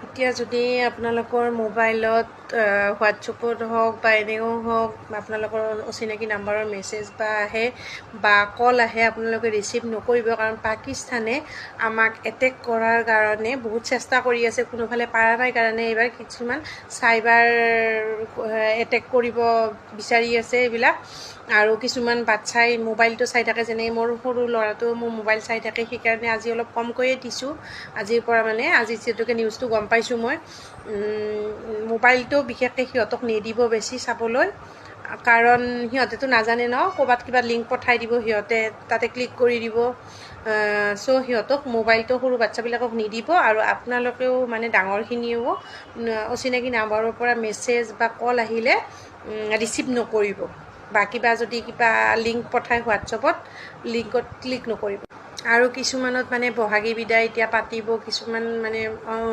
এতিয়া যদি আপোনালোকৰ মোবাইলত হোৱাটছএপত হওক বা এনেও হওক আপোনালোকৰ অচিনাকি নাম্বাৰৰ মেছেজ বা আহে বা কল আহে, আপোনালোকে ৰিচিভ নকৰিব। কাৰণ পাকিস্তানে আমাক এটেক কৰাৰ কাৰণে বহুত চেষ্টা কৰি আছে, কোনোফালে পাৰা নাই কাৰণে এইবাৰ কিছুমান চাইবাৰ এটেক কৰিব বিচাৰি আছে এইবিলাক। আৰু কিছুমান বাচ্ছাই মোবাইলটো চাই থাকে, যেনে মোৰ সৰু ল'ৰাটো মোৰ মোবাইল চাই থাকে, সেইকাৰণে আজি অলপ কমকৈয়ে দিছোঁ। আজিৰ পৰা আজি যিহেতুকে নিউজটো গম পাইছোঁ মই, মোবাইলটো বিশেষকৈ সিহঁতক নিদিব বেছি চাবলৈ, কাৰণ সিহঁতেতো নাজানে ন, ক'ৰবাত কিবা লিংক পঠাই দিব সিহঁতে, তাতে ক্লিক কৰি দিব। চ' সিহঁতক মোবাইলটো সৰু বাচ্ছাবিলাকক নিদিব। আৰু আপোনালোকেও ডাঙৰখিনিয়েও অচিনাকি নাম্বাৰৰ পৰা মেছেজ বা কল আহিলে ৰিচিভ নকৰিব, বা যদি কিবা লিংক পঠায় হোৱাটছএপত, লিংকত ক্লিক নকৰিব। আৰু কিছুমানত বহাগী বিদায় এতিয়া পাতিব, কিছুমান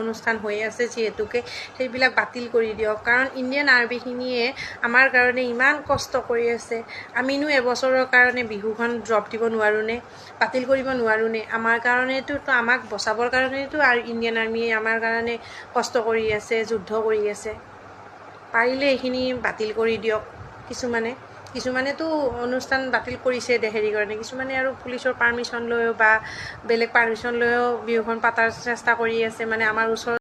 অনুষ্ঠান হৈ আছে যিহেতুকে সেইবিলাক বাতিল কৰি দিয়ক। কাৰণ ইণ্ডিয়ান আৰ্মিখিনিয়ে আমাৰ কাৰণে ইমান কষ্ট কৰি আছে, আমিনো এবছৰৰ কাৰণে বিহুখন ড্ৰপ দিব নোৱাৰোঁনে, বাতিল কৰিব নোৱাৰোঁনে? আমাৰ কাৰণেতো, আমাক বচাবৰ কাৰণেতো আৰু ইণ্ডিয়ান আৰ্মিয়ে আমাৰ কাৰণে কষ্ট কৰি আছে, যুদ্ধ কৰি আছে। পাৰিলে এইখিনি বাতিল কৰি দিয়ক। কিছুমানেতো অনুষ্ঠান বাতিল কৰিছে হেৰি কাৰণে, কিছুমানে আৰু পুলিচৰ পাৰ্মিশ্যন লৈও বা বেলেগ পাৰ্মিশ্যন লৈও বিহুখন পাতাৰ চেষ্টা কৰি আছে, আমাৰ ওচৰত